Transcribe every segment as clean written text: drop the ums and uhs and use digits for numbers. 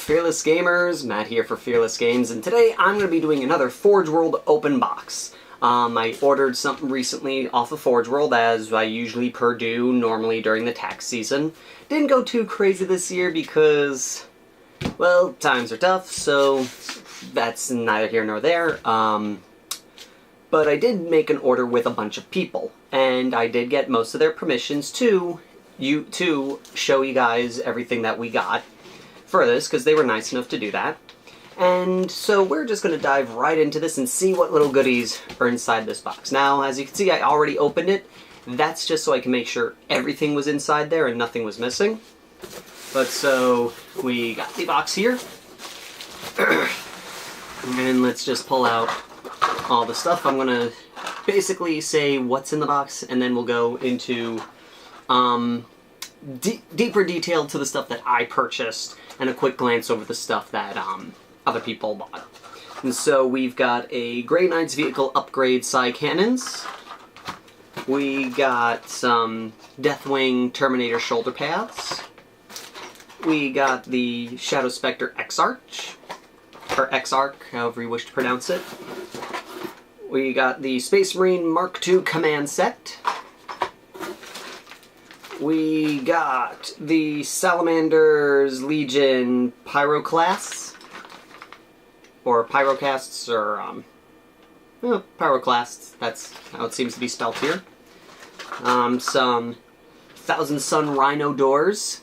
Fearless Gamers, Matt here for Fearless Games, and today I'm going to be doing another Forge World open box. I ordered something recently off of Forge World, as I usually do normally during the tax season. Didn't go too crazy this year because, well, times are tough, so that's neither here nor there. But I did make an order with a bunch of people, and I did get most of their permissions to show you guys everything that we got for this, because they were nice enough to do that. And so we're just going to dive right into this and see what little goodies are inside this box. Now, as you can see, I already opened it. That's just so I can make sure everything was inside there and nothing was missing. But so, we got the box here. And let's just pull out all the stuff. I'm going to basically say what's in the box, and then we'll go into deeper detail to the stuff that I purchased, and a quick glance over the stuff that other people bought. And so we've got a Grey Knight's vehicle upgrade side cannons. We got some Deathwing Terminator shoulder pads. We got the Shadow Spectre X-Arch, or X-Arc, however you wish to pronounce it. We got the Space Marine Mark II command set. We got the Salamander's Legion Pyroclasts, or Pyrocasts, or, Pyroclasts, that's how it seems to be spelled here. Some Thousand Sun Rhino doors.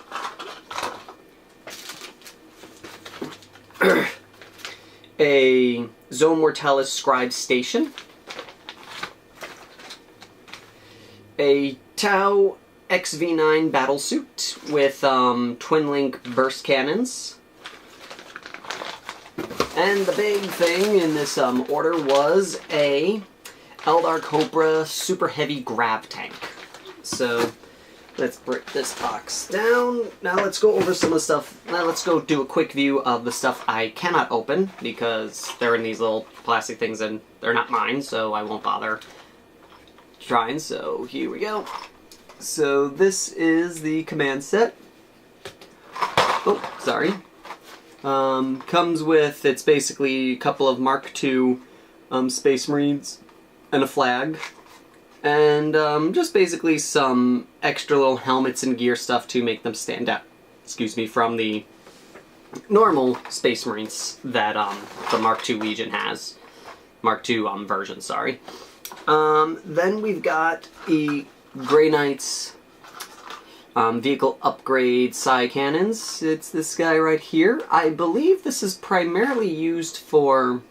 A Zone Mortalis Scribe Station. A Tau XV9 battlesuit with twin-link burst cannons. And the big thing in this order was a Eldar Cobra super heavy grav tank. So let's break this box down. Now let's go over some of the stuff. Now let's go do a quick view of the stuff I cannot open, because they're in these little plastic things and they're not mine, so I won't bother trying. So here we go. So this is the command set. Oh, sorry. Comes with, it's basically a couple of Mark II Space Marines and a flag. And just basically some extra little helmets and gear stuff to make them stand out, from the normal Space Marines that the Mark II Legion has. Mark II version, sorry. Then we've got the Grey Knight's vehicle upgrade side cannons. It's this guy right here. I believe this is primarily used for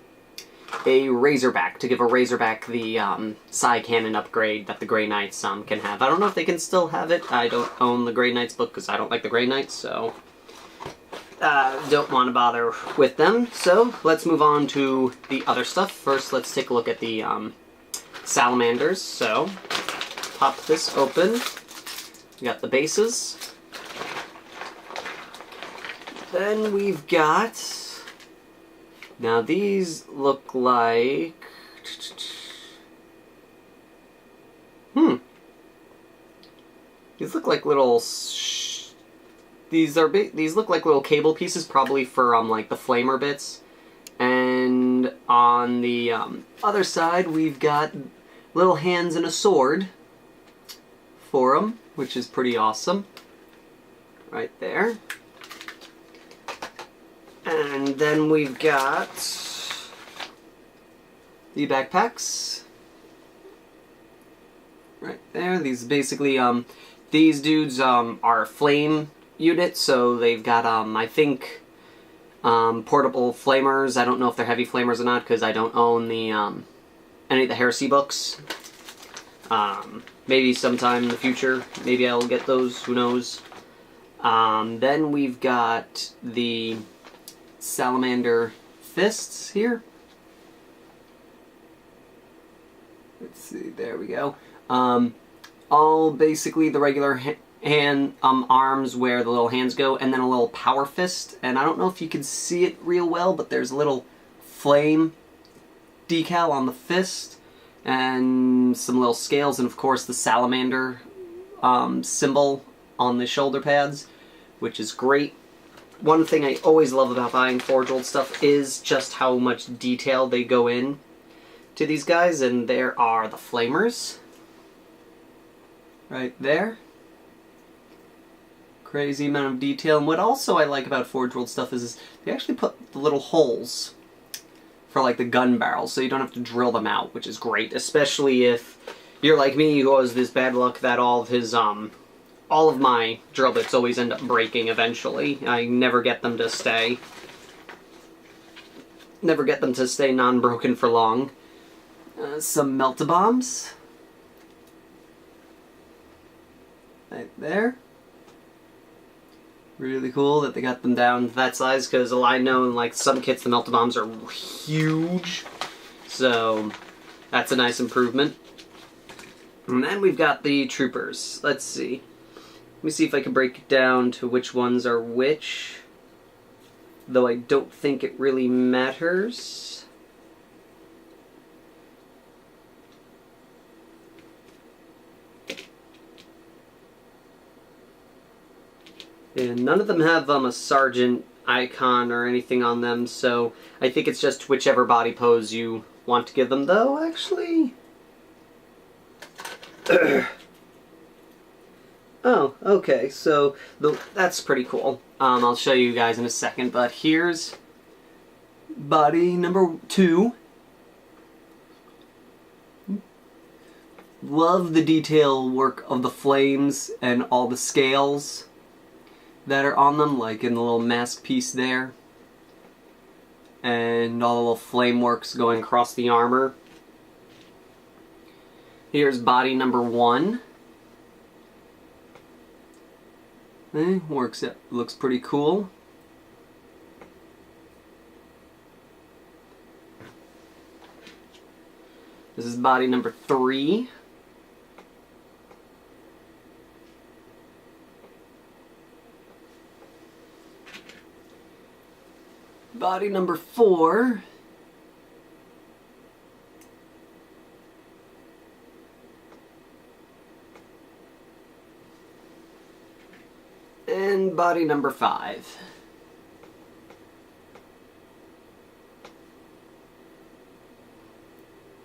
a Razorback, to give a Razorback the side cannon upgrade that the Grey Knights can have. I don't know if they can still have it. I don't own the Grey Knights book because I don't like the Grey Knights, so don't want to bother with them. So let's move on to the other stuff. First, let's take a look at the Salamanders. So pop this open. We got the bases. Then we've got, now these look like, these look like little, these look like little cable pieces, probably for like the flamer bits. And on the other side, we've got little hands and a sword for them, which is pretty awesome. Right there. And then we've got the backpacks. Right there. These basically, these dudes are flame units, so they've got, I think, portable flamers. I don't know if they're heavy flamers or not, because I don't own the, any of the Heresy books. Maybe sometime in the future, maybe I'll get those, who knows. Then we've got the Salamander fists here. Let's see, there we go. All basically the regular hand arms where the little hands go, and then a little power fist. And I don't know if you can see it real well, but there's a little flame decal on the fist, and some little scales, and of course the salamander symbol on the shoulder pads, which is great. one thing I always love about buying Forge World stuff is just how much detail they go in to these guys, and there are the flamers. Right there. Crazy amount of detail. And what also I like about Forge World stuff is they actually put the little holes for like the gun barrels, so you don't have to drill them out, which is great, especially if you're like me, who has this bad luck that all of my drill bits always end up breaking eventually. I never get them to stay non-broken for long. Some melt-a-bombs. Right there. Really cool that they got them down to that size, because I know in like some kits the melt-a-bombs are huge. So that's a nice improvement. And then we've got the troopers. Let's see. Let me see if I can break it down to which ones are which. Though I don't think it really matters. And none of them have a sergeant icon or anything on them, so I think it's just whichever body pose you want to give them, though, actually. Oh, okay, so that's pretty cool. I'll show you guys in a second, but here's body number 2. Love the detail work of the flames and all the scales that are on them, like in the little mask piece there. And all the little flame works going across the armor. Here's body number 1. Works, looks pretty cool. This is body number 3. Body number 4. And body number 5.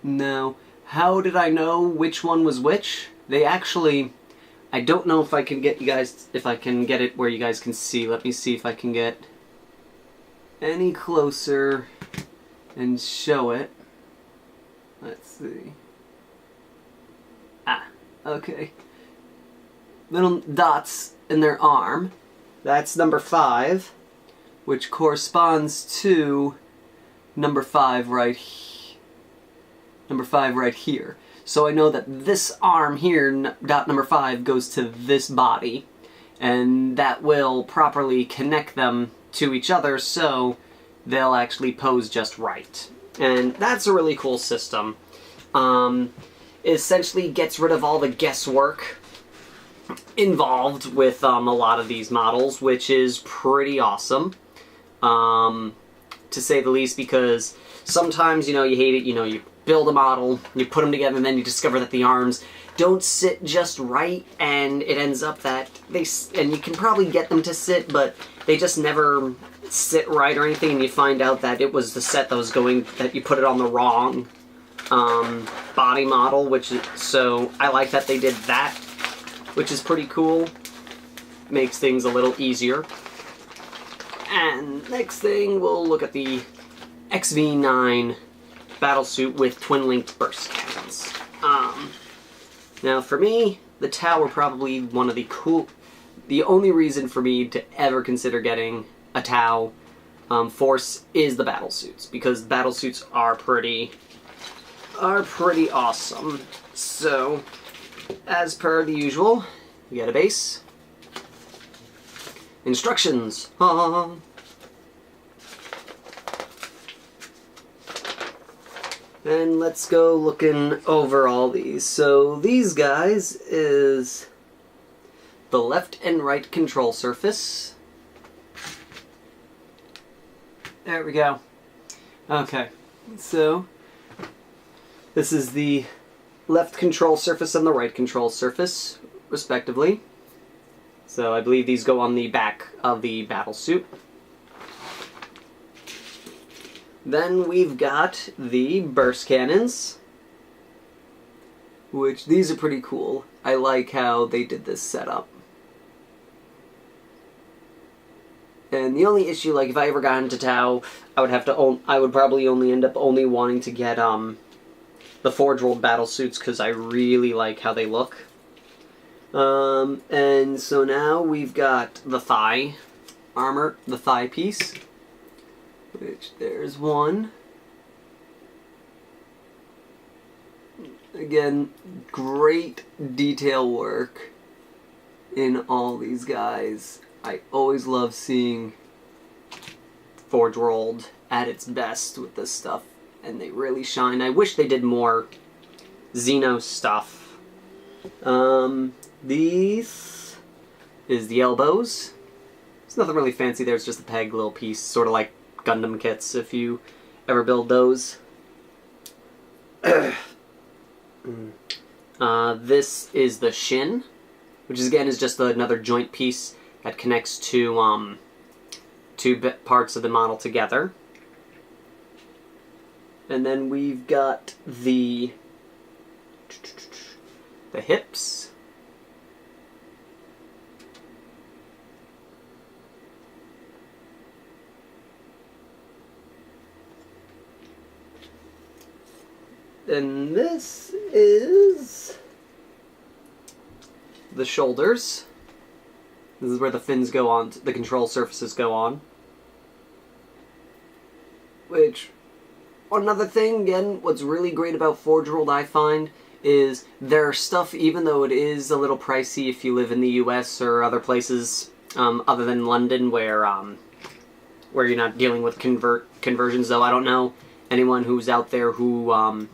Now, how did I know which one was which? They actually, I don't know if I can get you guys, if I can get it where you guys can see. Let me see if I can get any closer and show it. Let's see. Ah, okay. Little dots in their arm. That's number 5, which corresponds to number 5 right here. So I know that this arm here, dot number 5, goes to this body, and that will properly connect them to each other, so they'll actually pose just right. And that's a really cool system. It essentially gets rid of all the guesswork involved with a lot of these models, which is pretty awesome, to say the least, because sometimes, you hate it, you build a model, you put them together, and then you discover that the arms don't sit just right, and it ends up that and you can probably get them to sit, but they just never sit right or anything, and you find out that it was the set that you put it on the wrong body model, so I like that they did that, which is pretty cool. Makes things a little easier. And next thing, we'll look at the XV9 battlesuit with twin-linked burst cannons. Now for me, the Tau were probably one of the only reason for me to ever consider getting a Tau force is the battlesuits, because the battlesuits are pretty awesome. So, as per the usual, you get a base. Instructions. And let's go looking over all these. So these guys is the left and right control surface. There we go. Okay, so this is the left control surface and the right control surface, respectively. So I believe these go on the back of the battlesuit. Then we've got the burst cannons, which these are pretty cool. I like how they did this setup. And the only issue, like, if I ever got into Tau, I would probably only end up only wanting to get the Forge World battle suits because I really like how they look. And so now we've got the thigh armor, the thigh piece, which there's one. Again, great detail work in all these guys. I always love seeing Forge World at its best with this stuff, and they really shine. I wish they did more Xeno stuff. These is the elbows. There's nothing really fancy there, it's just a peg little piece, sort of like Gundam kits if you ever build those. This is the shin, which is, again, is just another joint piece that connects two parts of the model together. And then we've got the hips. And this is the shoulders. This is where the fins go on, the control surfaces go on. Which, another thing, again, what's really great about Forge World, I find, is their stuff, even though it is a little pricey if you live in the US or other places other than London where you're not dealing with conversions, though I don't know anyone who's out there who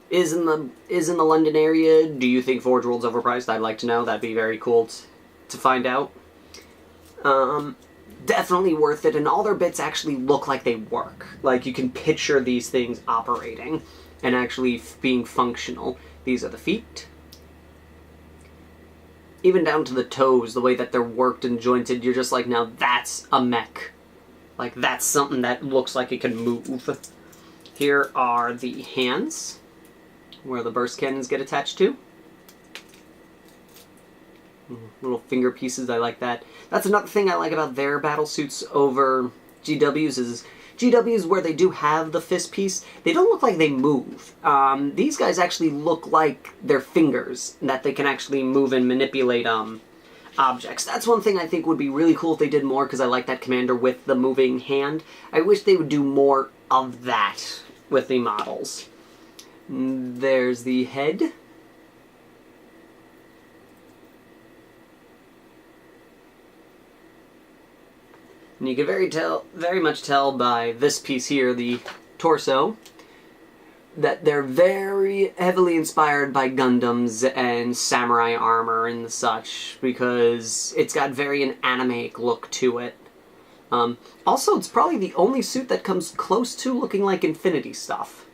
is in the London area. Do you think Forge World's overpriced? I'd like to know. That'd be very cool to find out. Definitely worth it, and all their bits actually look like they work. Like, you can picture these things operating and actually being functional. These are the feet. Even down to the toes, the way that they're worked and jointed, you're just like, now that's a mech. Like, that's something that looks like it can move. Here are the hands, where the burst cannons get attached to. Little finger pieces, I like that. That's another thing I like about their battle suits over GW's is GW's, where they do have the fist piece, they don't look like they move. These guys actually look like they're fingers, that they can actually move and manipulate objects. That's one thing I think would be really cool if they did more, because I like that commander with the moving hand. I wish they would do more of that with the models. There's the head. And you can very much tell by this piece here, the torso, that they're very heavily inspired by Gundams and samurai armor and such, because it's got very an anime look to it. Also, it's probably the only suit that comes close to looking like Infinity stuff.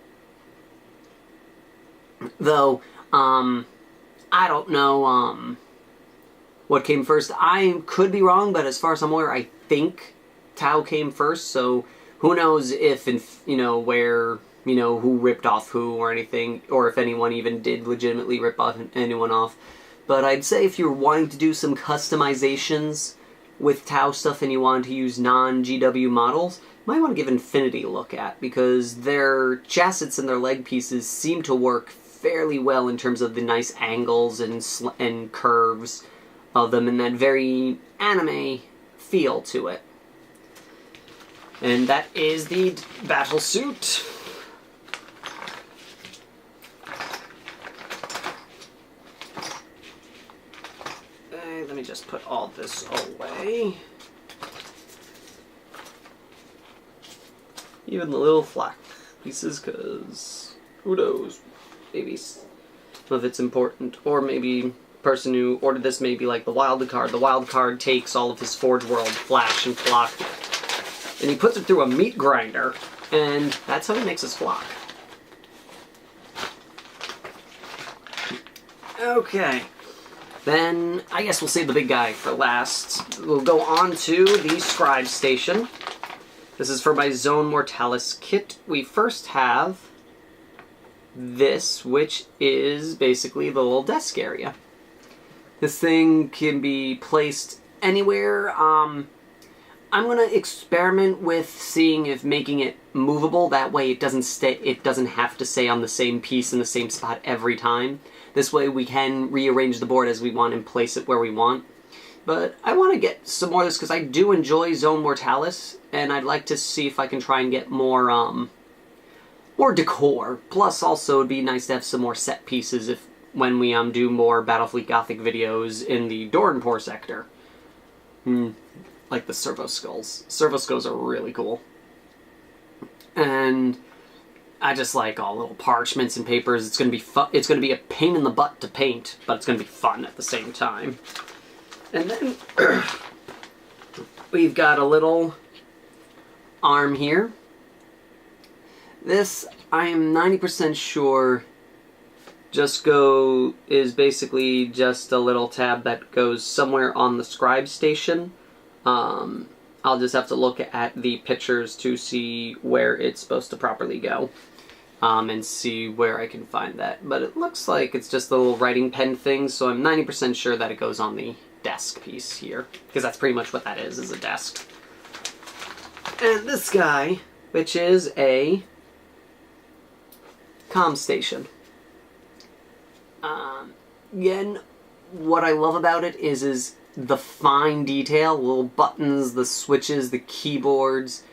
Though, I don't know what came first. I could be wrong, but as far as I'm aware, I think Tau came first, so who knows if, where, who ripped off who or anything, or if anyone even did legitimately rip off anyone off. But I'd say if you're wanting to do some customizations with Tau stuff and you want to use non-GW models, you might want to give Infinity a look at, because their chassets and their leg pieces seem to work fairly well in terms of the nice angles and curves of them, and that very anime feel to it. And that is the battle suit. Let me just put all this away. Even the little flak pieces, because who knows, maybe some of it's important, or maybe the person who ordered this may be like the wild card. The wild card takes all of his Forge World flash and flock, and he puts it through a meat grinder, and that's how he makes his flock. Okay, then I guess we'll save the big guy for last. We'll go on to the scribe station, This is for my Zone Mortalis kit. We first have this, which is basically the little desk area. This thing can be placed anywhere. I'm gonna experiment with seeing if making it movable. That way it doesn't have to stay on the same piece in the same spot every time. This way we can rearrange the board as we want and place it where we want. But I want to get some more of this because I do enjoy Zone Mortalis, and I'd like to see if I can try and get more decor. Plus, also, it'd be nice to have some more set pieces when we do more Battlefleet Gothic videos in the Doranpor sector. Like the Servo Skulls. Servo Skulls are really cool. And I just like all little parchments and papers. It's gonna be fun. It's gonna be a pain in the butt to paint, but it's gonna be fun at the same time. And then we've got a little arm here. This, I am 90% sure, is basically just a little tab that goes somewhere on the scribe station. I'll just have to look at the pictures to see where it's supposed to properly go, and see where I can find that. But it looks like it's just a little writing pen thing, so I'm 90% sure that it goes on the desk piece here, because that's pretty much what that is a desk. And this guy, which is a comm station. Again, what I love about it is the fine detail, little buttons, the switches, the keyboards,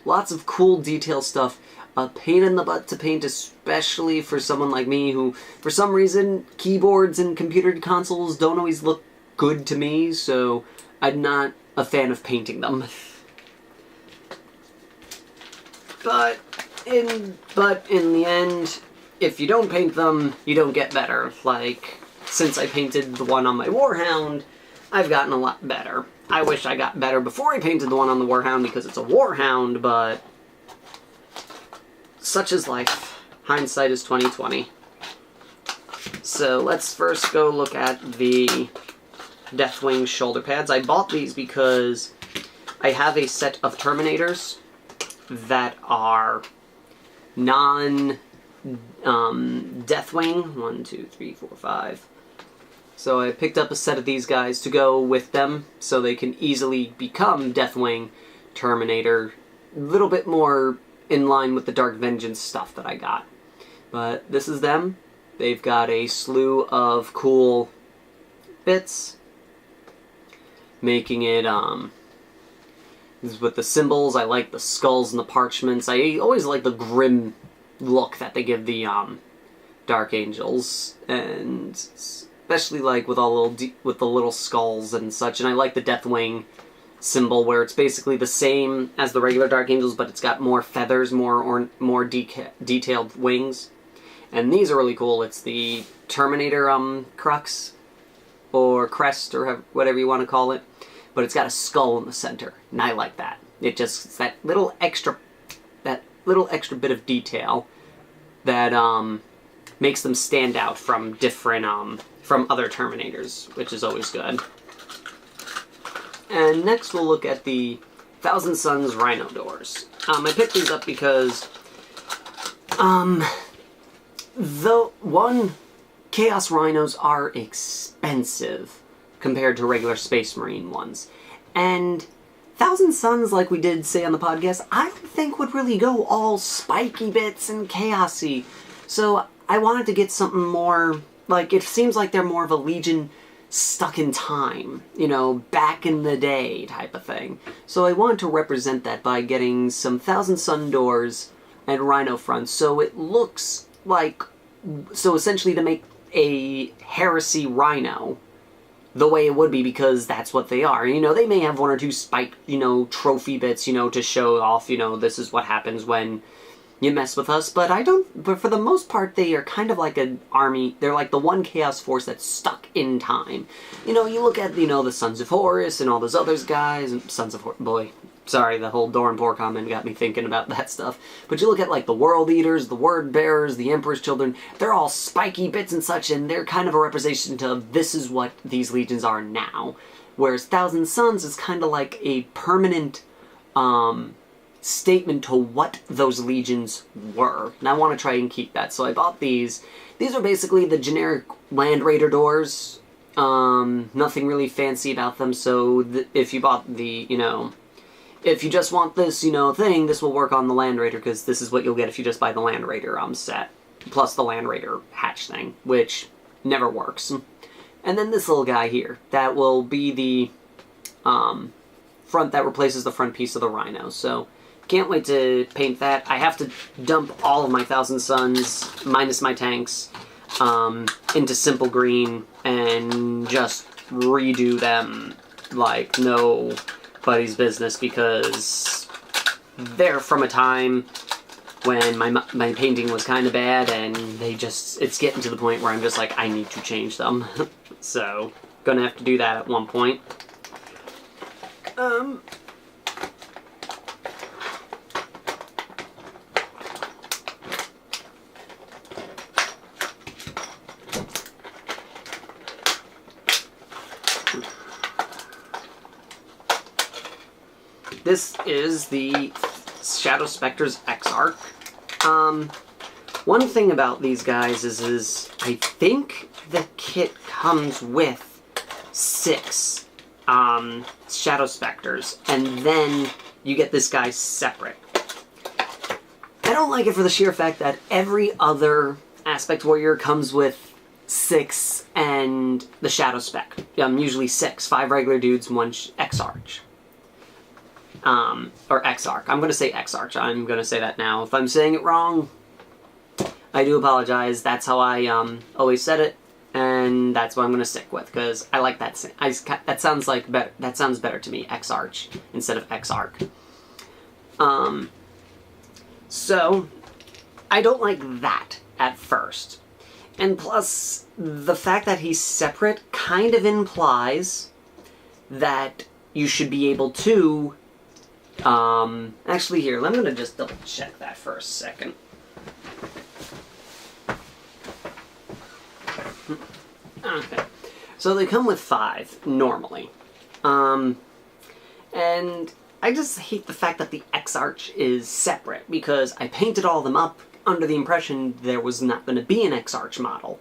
lots of cool detail stuff. A pain in the butt to paint, especially for someone like me who, for some reason, keyboards and computer consoles don't always look good to me, so I'm not a fan of painting them. But in the end, if you don't paint them, you don't get better. Like, since I painted the one on my Warhound, I've gotten a lot better. I wish I got better before I painted the one on the Warhound because it's a Warhound, but such is life. Hindsight is 20/20. So let's first go look at the Deathwing shoulder pads. I bought these because I have a set of Terminators that are non-Deathwing. 1, 2, 3, 4, 5. So I picked up a set of these guys to go with them so they can easily become Deathwing Terminator. A little bit more in line with the Dark Vengeance stuff that I got. But this is them. They've got a slew of cool bits, making it, with the symbols. I like the skulls and the parchments. I always like the grim look that they give the Dark Angels, and especially like with with the little skulls and such. And I like the Deathwing symbol where it's basically the same as the regular Dark Angels, but it's got more feathers, more detailed wings. And these are really cool. It's the Terminator crux or crest or whatever you want to call it, but it's got a skull in the center, and I like that. It's that little extra bit of detail that makes them stand out from different from other Terminators, which is always good. And next we'll look at the Thousand Suns Rhino doors. I picked these up because Chaos Rhinos are expensive compared to regular Space Marine ones. And Thousand Suns, like we did say on the podcast, I don't think would really go all spiky bits and chaosy. So I wanted to get something more, like, it seems like they're more of a Legion stuck in time, you know, back in the day type of thing. So I wanted to represent that by getting some Thousand Sun doors and Rhino fronts, so it looks like, so essentially to make a Heresy Rhino the way it would be, because that's what they are. You know, they may have one or two spiked, you know, trophy bits, you know, to show off, you know, this is what happens when you mess with us, but for the most part, they are kind of like an army. They're like the one Chaos Force that's stuck in time. You know, you look at, you know, the Sons of Horus and all those other guys, and Sons of Horus, boy, sorry, the whole Doranpor comment got me thinking about that stuff. But you look at, like, the World Eaters, the Word Bearers, the Emperor's Children, they're all spiky bits and such, and they're kind of a representation of this is what these legions are now. Whereas Thousand Suns is kind of like a permanent, statement to what those legions were. And I want to try and keep that. So I bought these. These are basically the generic Land Raider doors. Nothing really fancy about them, so if you bought the, if you just want this, thing, this will work on the Land Raider, because this is what you'll get if you just buy the Land Raider set. Plus the Land Raider hatch thing, which never works. And then this little guy here, that will be the front that replaces the front piece of the Rhino. So, can't wait to paint that. I have to dump all of my Thousand Suns, minus my tanks, into simple green and just redo them like nobody's business, because they're from a time when my painting was kind of bad, and it's getting to the point where I'm just like, I need to change them. So, gonna have to do that at one point. This is the Shadow Spectre's X-Arc. One thing about these guys is I think the kit comes with 6 Shadow Spectres, and then you get this guy separate. I don't like it for the sheer fact that every other Aspect Warrior comes with 6 and the Shadow Spec. Usually 6. 5 regular dudes, 1 X-Arch. Or X-Arc. I'm going to say X-Arch. I'm going to say that now. If I'm saying it wrong, I do apologize. That's how I always said it, and that's what I'm going to stick with, because I like that. That sounds like better. That sounds better to me. X-Arch instead of X-Arc. So I don't like that at first, and plus the fact that he's separate kind of implies that you should be able to. Actually here, I'm gonna just double check that for a second. Okay. So they come with 5, normally. And I just hate the fact that the X-Arch is separate, because I painted all of them up under the impression there was not going to be an X-Arch model.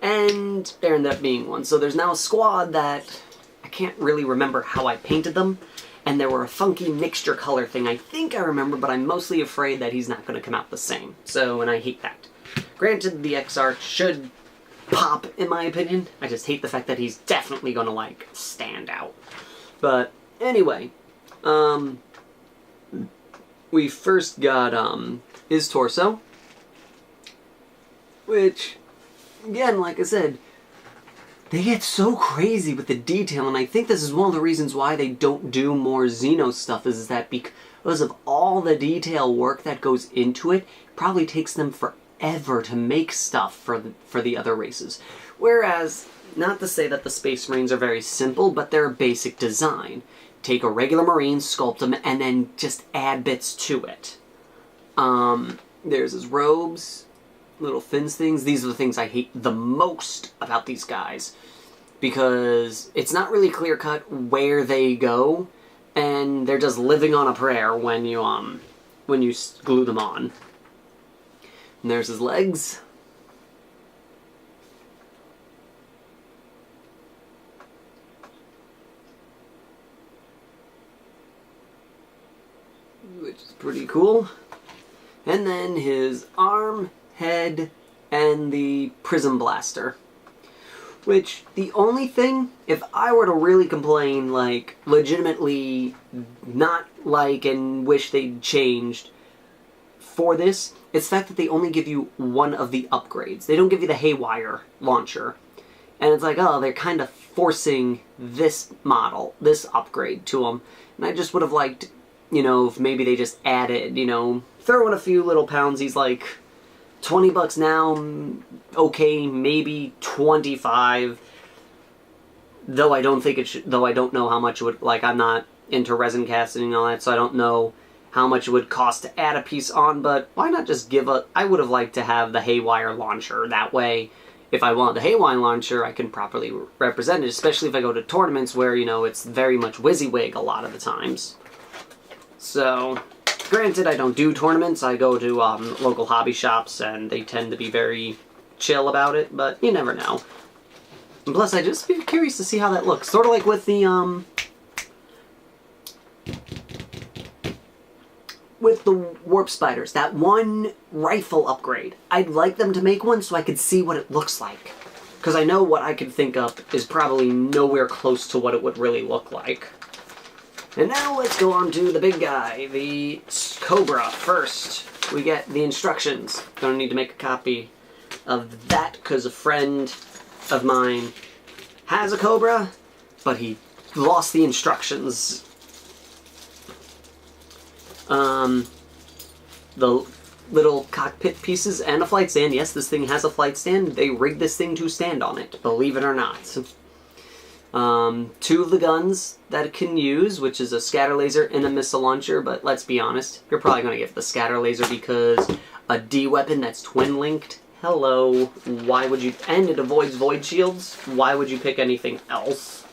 And there ended up being one. So there's now a squad that I can't really remember how I painted them. And there were a funky mixture color thing I think I remember, but I'm mostly afraid that he's not going to come out the same. So, and I hate that. Granted, the X-Arch should pop, in my opinion. I just hate the fact that he's definitely going to, stand out. But, anyway. We first got, his torso. Which, again, like I said, they get so crazy with the detail, and I think this is one of the reasons why they don't do more Xeno stuff, is that because of all the detail work that goes into it, it probably takes them forever to make stuff for the other races. Whereas, not to say that the Space Marines are very simple, but they're a basic design. Take a regular Marine, sculpt them, and then just add bits to it. There's his robes. Little fins things. These are the things I hate the most about these guys, because it's not really clear-cut where they go, and they're just living on a prayer when you glue them on. And there's his legs. Which is pretty cool. And then his arm, head, and the prism blaster. Which, the only thing, if I were to really complain, legitimately not like and wish they'd changed for this, it's the fact that they only give you one of the upgrades. They don't give you the Haywire launcher. And it's like, oh, they're kind of forcing this model, this upgrade to them. And I just would have liked, if maybe they just added, throw in a few little pounds. He's like $20 now, okay, maybe 25. Though I don't think it should, though I don't know how much it would, I'm not into resin casting and all that, so I don't know how much it would cost to add a piece on, but why not just I would have liked to have the Haywire launcher. That way, if I want the Haywire launcher, I can properly represent it, especially if I go to tournaments where, it's very much WYSIWYG a lot of the times. So, Granted, I don't do tournaments. I go to local hobby shops, and they tend to be very chill about it, but you never know. And plus, I just be curious to see how that looks. Sort of like with the warp spiders, that one rifle upgrade. I'd like them to make one so I could see what it looks like. Because I know what I could think of is probably nowhere close to what it would really look like. And now let's go on to the big guy, the Cobra. First, we get the instructions. Gonna need to make a copy of that because a friend of mine has a Cobra, but he lost the instructions. The little cockpit pieces and a flight stand. Yes, this thing has a flight stand. They rigged this thing to stand on it, believe it or not. 2 of the guns that it can use, which is a scatter laser and a missile launcher, but let's be honest, you're probably going to get the scatter laser because a D weapon that's twin-linked, hello, why would you, and it avoids void shields, why would you pick anything else?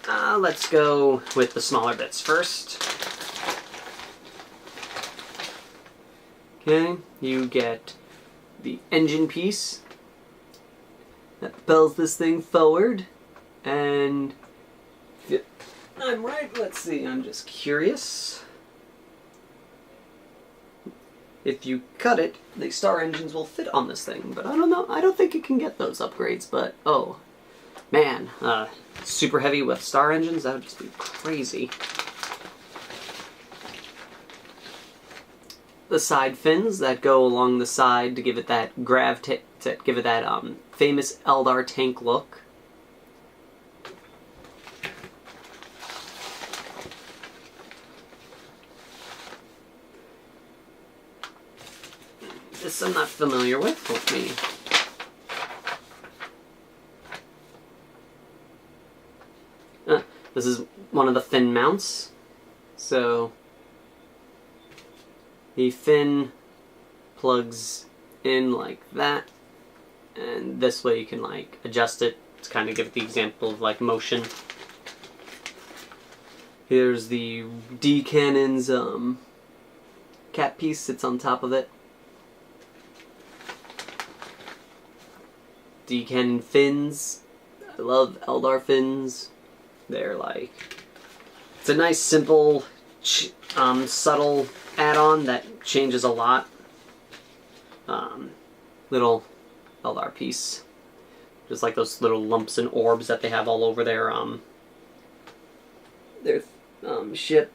Let's go with the smaller bits first. Okay, you get the engine piece that propels this thing forward, and if I'm right, let's see, I'm just curious. If you cut it, the star engines will fit on this thing, but I don't know, I don't think it can get those upgrades, but oh, man, super heavy with star engines, that would just be crazy. The side fins that go along the side to give it that famous Eldar tank look. This I'm not familiar with. Let me. This is one of the fin mounts. So the fin plugs in like that, and this way you can like adjust it to kind of give it the example of like motion. Here's the D cannon's cap piece sits on top of it. D cannon fins. I love Eldar fins. They're like, it's a nice simple subtle add-on that changes a lot. Little Eldar piece. Just like those little lumps and orbs that they have all over their ships.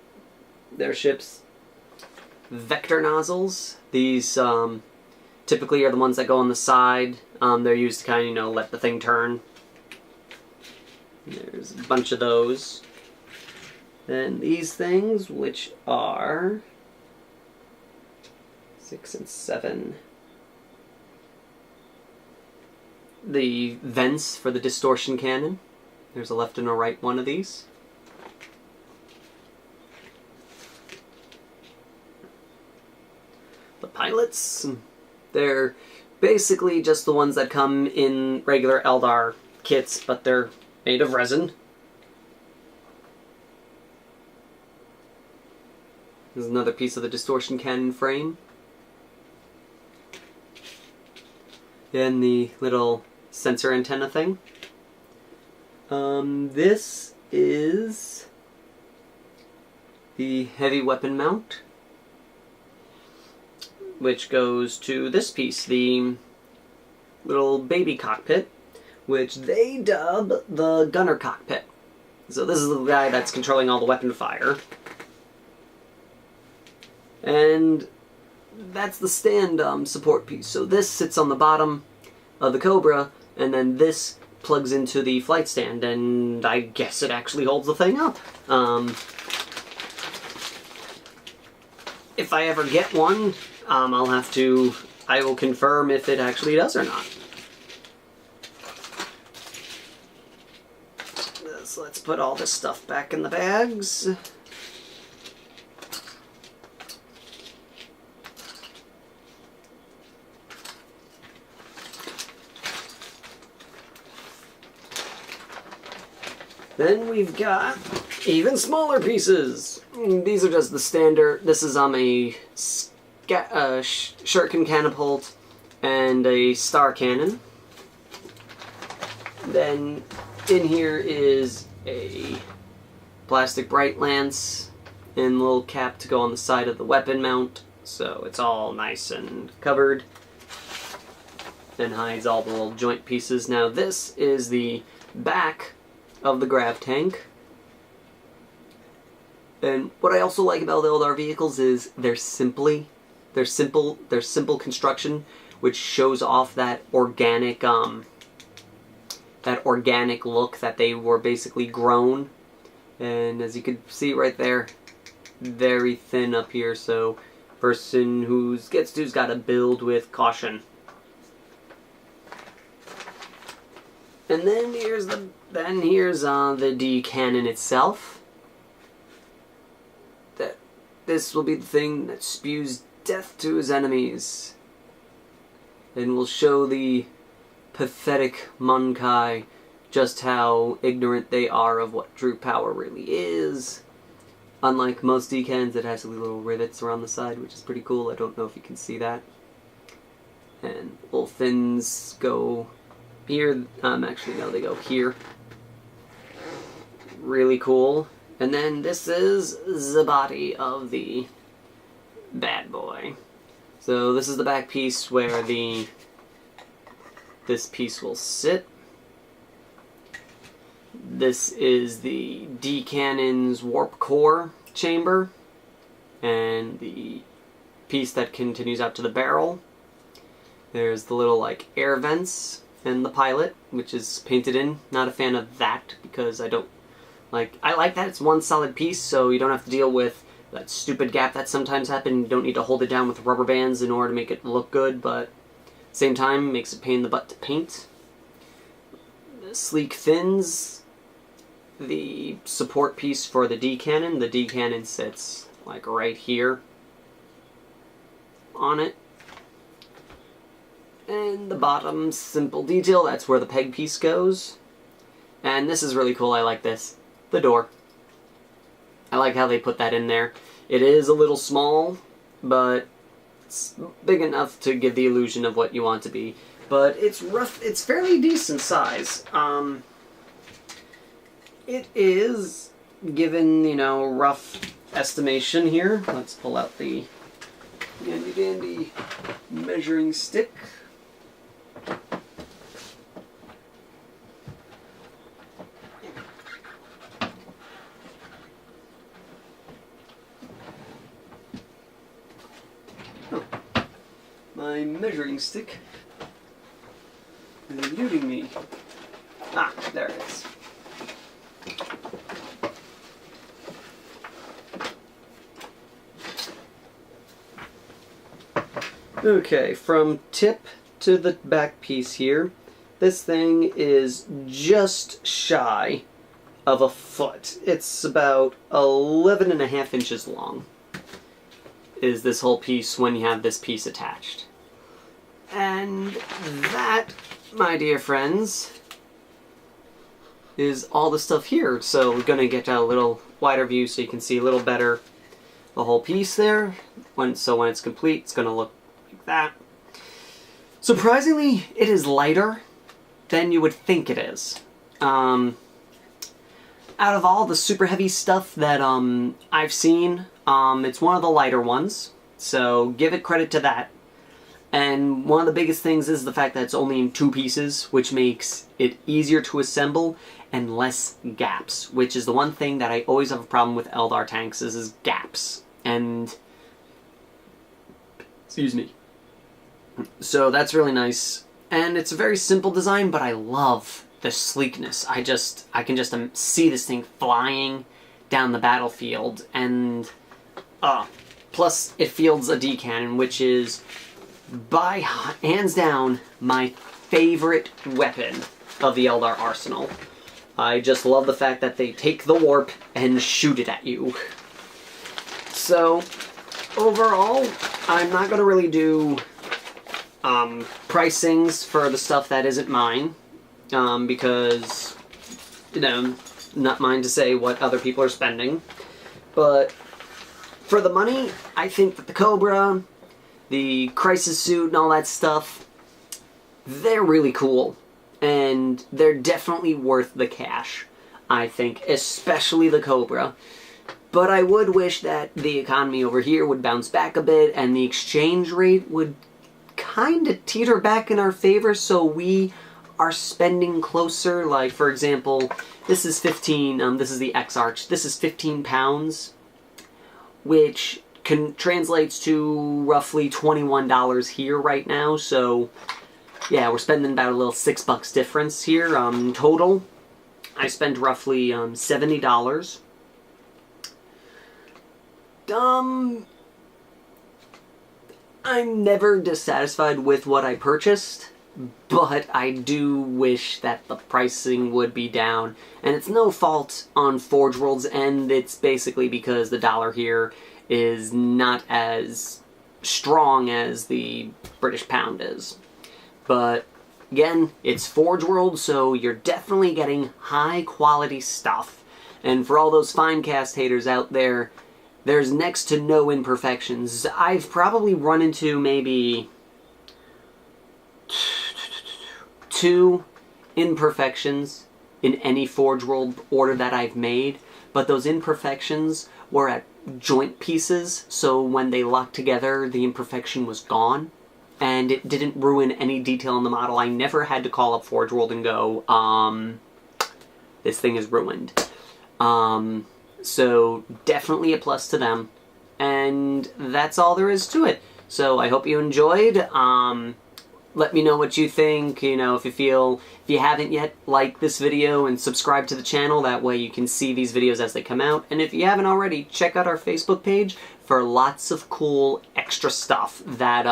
Vector nozzles. These typically are the ones that go on the side. They're used to kind of, let the thing turn. There's a bunch of those. Then these things, which are 6 and 7. The vents for the distortion cannon. There's a left and a right one of these. The pilots, they're basically just the ones that come in regular Eldar kits, but they're made of resin. There's another piece of the distortion cannon frame. And the little sensor antenna thing. This is the heavy weapon mount, which goes to this piece, the little baby cockpit, which they dub the gunner cockpit. So this is the guy that's controlling all the weapon fire. And that's the stand support piece. So this sits on the bottom of the Cobra, and then this plugs into the flight stand, and I guess it actually holds the thing up. If I ever get one, I will confirm if it actually does or not. So let's put all this stuff back in the bags. Then we've got even smaller pieces. these are just the standard. This is a shuriken catapult and a star cannon. Then in here is a plastic bright lance and a little cap to go on the side of the weapon mount, so it's all nice and covered and hides all the little joint pieces. Now this is the back of the grav tank. And what I also like about the Eldar vehicles is their simple construction, which shows off that organic look that they were basically grown. And as you can see right there, very thin up here, so person who's got to build with caution. And then here's the D cannon itself. This will be the thing that spews death to his enemies, and will show the pathetic Monkai just how ignorant they are of what true power really is. Unlike most D-cannons, it has little rivets around the side, which is pretty cool. I don't know if you can see that. And little fins go here. Actually, no, they go here. Really cool. And then this is the body of the bad boy. So this is the back piece where this piece will sit. This is the D cannon's warp core chamber, and the piece that continues out to the barrel. There's the little air vents and the pilot, which is painted in. Not a fan of that because I like that it's one solid piece, so you don't have to deal with that stupid gap that sometimes happens. You don't need to hold it down with rubber bands in order to make it look good, but at the same time, makes a pain in the butt to paint. The sleek fins, the support piece for the D cannon. The D cannon sits right here on it. And the bottom simple detail, that's where the peg piece goes. And this is really cool, I like this. The door. I like how they put that in there. It is a little small, but it's big enough to give the illusion of what you want to be. But it's rough. It's fairly decent size. It is, given, rough estimation here. Let's pull out the handy dandy measuring stick. My measuring stick is eluding me. Ah, there it is. Okay, from tip to the back piece here, this thing is just shy of a foot. It's about 11.5 inches long, is this whole piece when you have this piece attached. And that, my dear friends, is all the stuff here. So we're going to get a little wider view so you can see a little better the whole piece there. So when it's complete, it's going to look like that. Surprisingly, it is lighter than you would think it is. Out of all the super heavy stuff that I've seen, it's one of the lighter ones. So give it credit to that. And one of the biggest things is the fact that it's only in 2 pieces, which makes it easier to assemble and less gaps, which is the one thing that I always have a problem with Eldar tanks is gaps. And excuse me. So that's really nice. And it's a very simple design, but I love the sleekness. I can just see this thing flying down the battlefield, and plus it fields a D cannon, which is by hands down my favorite weapon of the Eldar arsenal. I just love the fact that they take the warp and shoot it at you. So overall, I'm not going to really do pricings for the stuff that isn't mine, because, not mine to say what other people are spending. But for the money, I think that the Cobra, the Crisis Suit, and all that stuff, they're really cool. And they're definitely worth the cash, I think, especially the Cobra. But I would wish that the economy over here would bounce back a bit and the exchange rate would kind of teeter back in our favor so we are spending closer. Like, for example, this is 15, this is the X-Arch, this is 15 pounds, which translates to roughly $21 here right now, so yeah, we're spending about a little $6 difference here, total. I spent roughly, $70. I'm never dissatisfied with what I purchased, but I do wish that the pricing would be down. And it's no fault on Forge World's end, it's basically because the dollar here is not as strong as the British pound is. But again, it's Forge World, so you're definitely getting high quality stuff. And for all those Finecast haters out there, there's next to no imperfections. I've probably run into maybe 2 imperfections in any Forge World order that I've made, but those imperfections were at joint pieces, so when they locked together, the imperfection was gone, and it didn't ruin any detail in the model. I never had to call up Forge World and go, this thing is ruined. So definitely a plus to them, and that's all there is to it. So I hope you enjoyed. Let me know what you think. You know, if you haven't yet, like this video and subscribe to the channel. That way you can see these videos as they come out. And if you haven't already, check out our Facebook page for lots of cool extra stuff that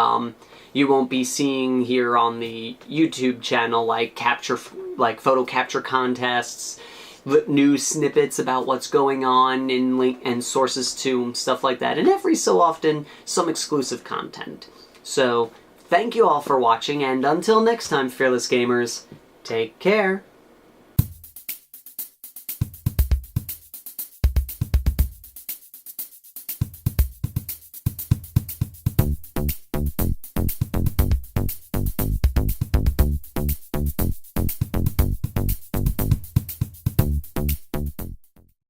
you won't be seeing here on the YouTube channel, like photo capture contests, news snippets about what's going on in link and sources to stuff like that, and every so often some exclusive content. So thank you all for watching, and until next time, fearless gamers, take care.